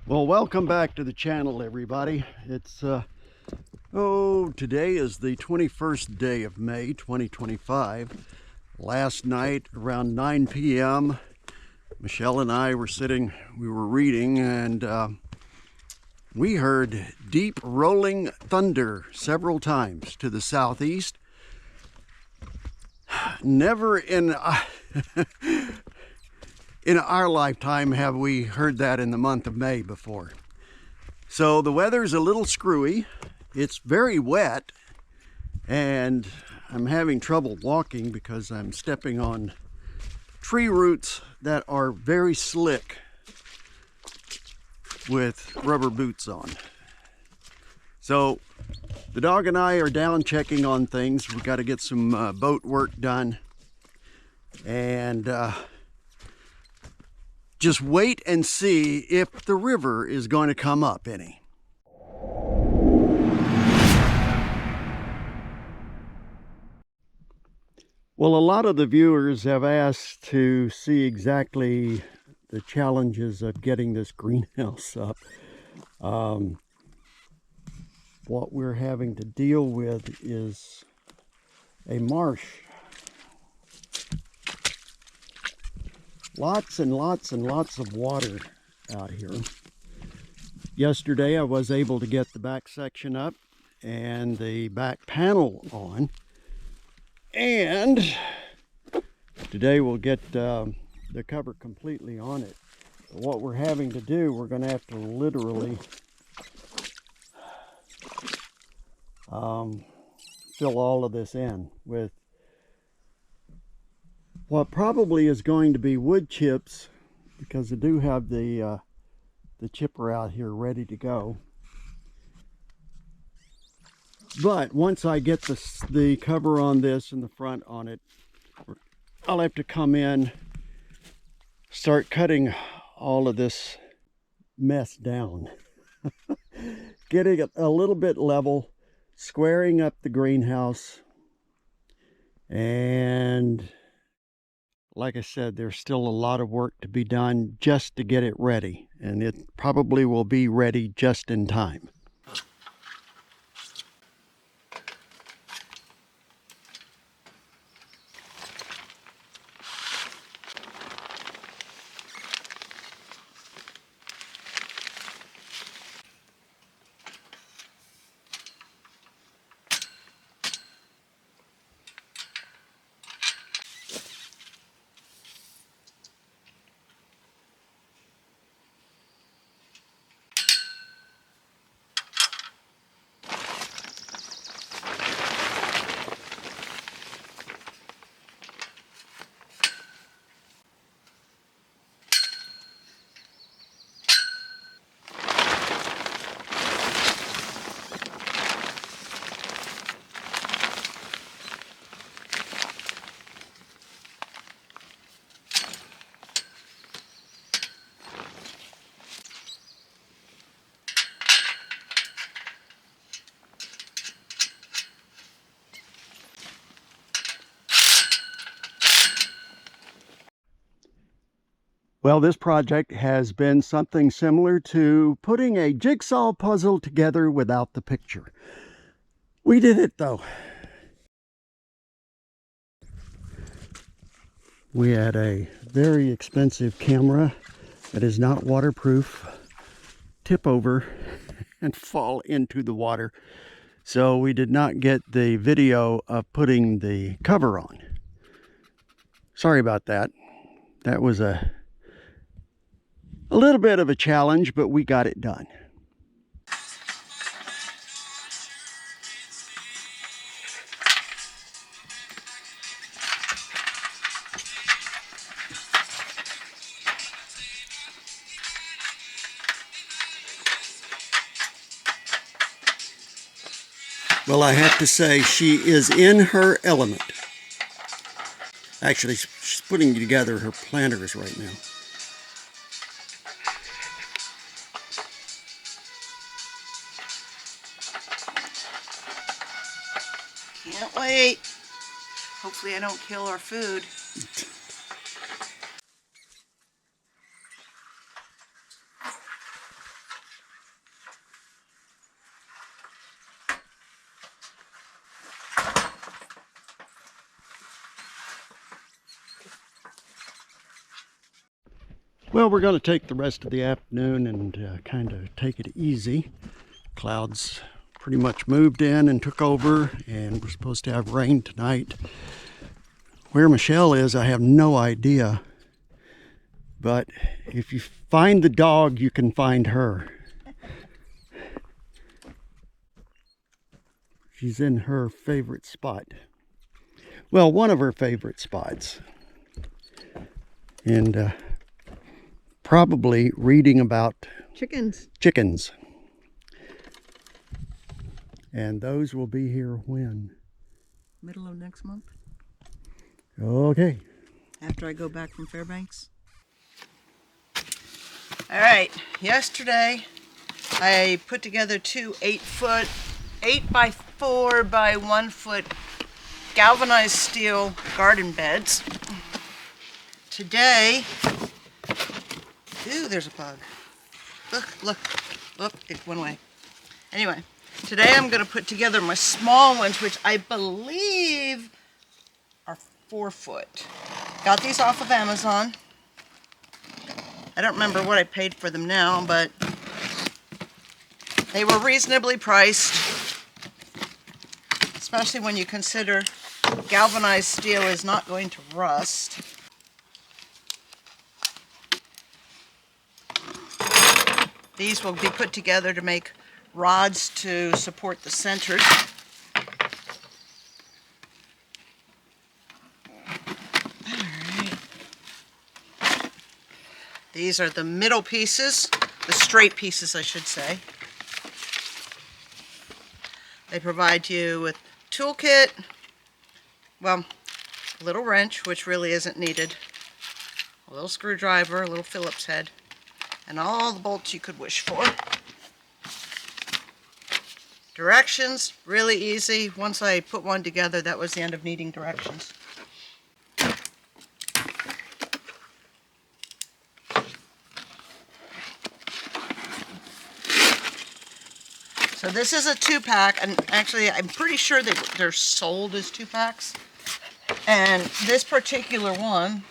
Well, welcome back to the channel, everybody. It's today is the 21st day of May 2025. Last night around 9 p.m. Michelle and I were reading, and we heard deep rolling thunder several times to the southeast. Never in in our lifetime have we heard that in the month of May before. So the weather's a little screwy. It's very wet, and I'm having trouble walking because I'm stepping on tree roots that are very slick with rubber boots on. So the dog and I are down checking on things. We've got to get some boat work done, and just wait and see if the river is going to come up any. Well, a lot of the viewers have asked to see exactly the challenges of getting this greenhouse up. What we're having to deal with is a marsh. Lots and lots and lots of water out here. Yesterday I was able to get the back section up and the back panel on, and today we'll get the cover completely on it. But what we're having to do, we're going to have to literally fill all of this in with what probably is going to be wood chips, because I do have the chipper out here ready to go. But once I get the cover on this and the front on it, I'll have to come in, start cutting all of this mess down, getting it a little bit level, squaring up the greenhouse, and like I said, there's still a lot of work to be done just to get it ready, and it probably will be ready just in time. Well, this project has been something similar to putting a jigsaw puzzle together without the picture. We did it though. We had a very expensive camera that is not waterproof tip over and fall into the water. So we did not get the video of putting the cover on. Sorry about that. That was a little bit of a challenge, but we got it done. Well, I have to say, she is in her element. Actually, she's putting together her planters right now. Can't wait. Hopefully I don't kill our food. Well, we're going to take the rest of the afternoon and kind of take it easy. Clouds pretty much moved in and took over, and we're supposed to have rain tonight. Where Michelle is, I have no idea. But if you find the dog, you can find her. She's in her favorite spot. Well, one of her favorite spots. And probably reading about chickens. And those will be here when? Middle of next month, Okay. after I go back from Fairbanks. All right, yesterday I put together two 8 by 4 by 1 foot galvanized steel garden beds. Today, ooh, there's a bug. Look, it went away. Anyway, today I'm going to put together my small ones, which I believe are 4 foot. Got these off of Amazon. I don't remember what I paid for them now, but they were reasonably priced, especially when you consider galvanized steel is not going to rust. These will be put together to make rods to support the centers. These are the middle pieces, the straight pieces I should say. They provide you with toolkit, well, a little wrench, which really isn't needed, a little screwdriver, a little Phillips head, and all the bolts you could wish for. Directions, really easy. Once I put one together, that was the end of needing directions. So this is a 2-pack, and actually I'm pretty sure that they're sold as 2-packs. And this particular one,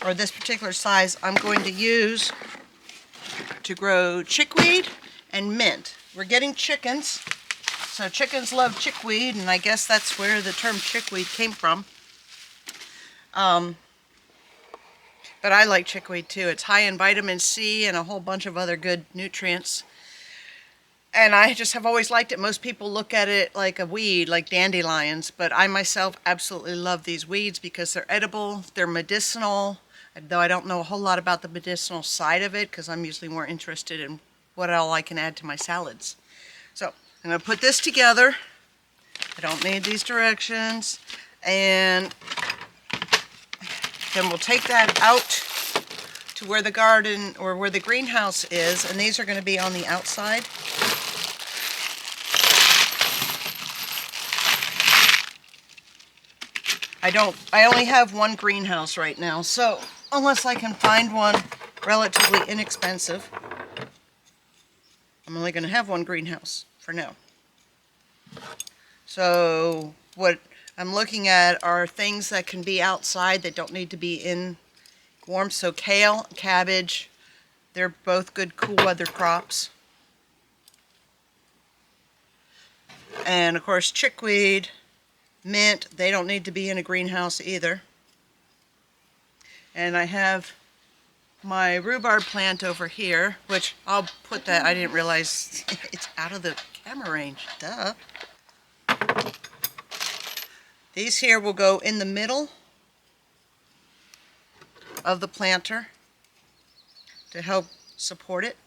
or this particular size, I'm going to use to grow chickweed and mint. We're getting chickens, so chickens love chickweed, and I guess that's where the term chickweed came from. But I like chickweed too. It's high in vitamin C and a whole bunch of other good nutrients. And I just have always liked it. Most people look at it like a weed, like dandelions, but I myself absolutely love these weeds because they're edible, they're medicinal, though I don't know a whole lot about the medicinal side of it because I'm usually more interested in what all I can add to my salads. So I'm going to put this together. I don't need these directions. And then we'll take that out to where the garden or where the greenhouse is, and these are going to be on the outside. I only have one greenhouse right now, so unless I can find one relatively inexpensive, I'm only going to have one greenhouse for now. So what I'm looking at are things that can be outside that don't need to be in warm. So kale, cabbage, they're both good cool weather crops. And of course chickweed, mint, they don't need to be in a greenhouse either. And I have my rhubarb plant over here, which I'll put that, I didn't realize it's out of the camera range, duh. These here will go in the middle of the planter to help support it.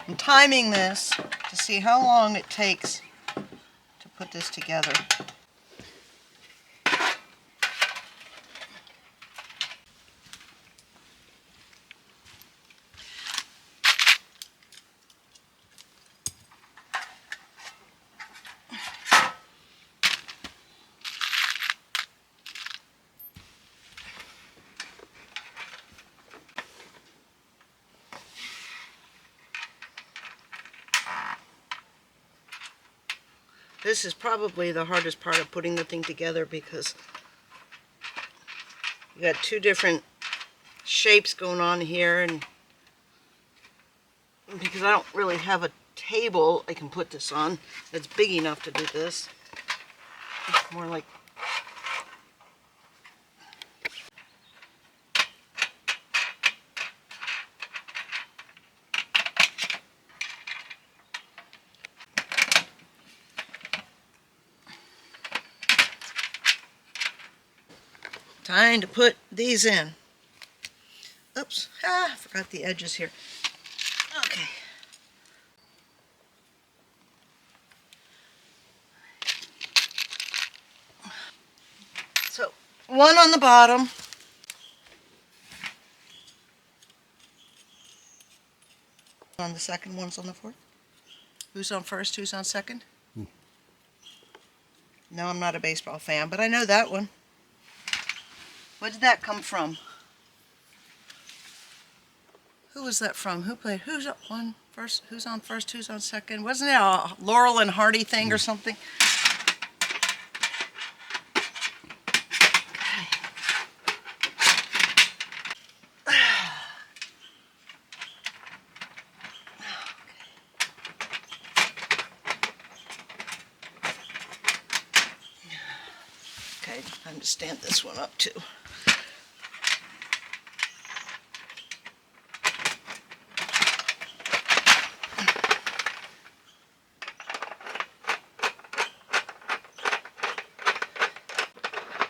I'm timing this to see how long it takes to put this together. This is probably the hardest part of putting the thing together because you got two different shapes going on here, and because I don't really have a table I can put this on that's big enough to do this. It's more like time to put these in. Oops, I forgot the edges here. Okay. So, one on the bottom. On the second, one's on the fourth. Who's on first, who's on second? No, I'm not a baseball fan, but I know that one. Where did that come from? Who was that from? Who played? Who's on first? Who's on first? Who's on second? Wasn't it a Laurel and Hardy thing or something? Okay, time to stand this one up too.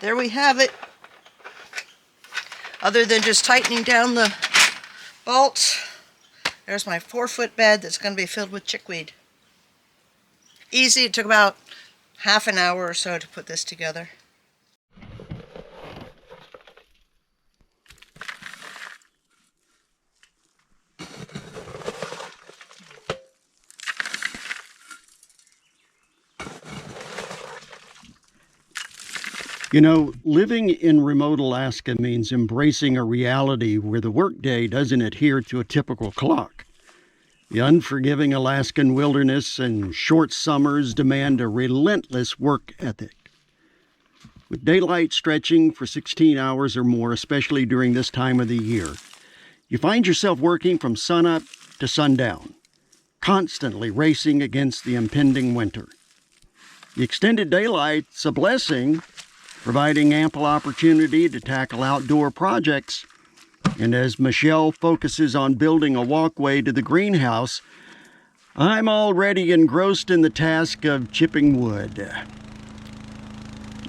There we have it. Other than just tightening down the bolts, there's my 4-foot bed that's going to be filled with chickweed. Easy. It took about half an hour or so to put this together. You know, living in remote Alaska means embracing a reality where the workday doesn't adhere to a typical clock. The unforgiving Alaskan wilderness and short summers demand a relentless work ethic. With daylight stretching for 16 hours or more, especially during this time of the year, you find yourself working from sunup to sundown, constantly racing against the impending winter. The extended daylight's a blessing, providing ample opportunity to tackle outdoor projects. And as Michelle focuses on building a walkway to the greenhouse, I'm already engrossed in the task of chipping wood,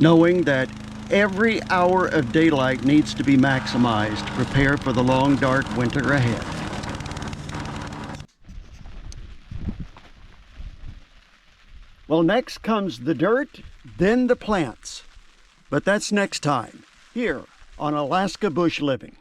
knowing that every hour of daylight needs to be maximized to prepare for the long, dark winter ahead. Well, next comes the dirt, then the plants. But that's next time, here on Alaska Bush Living.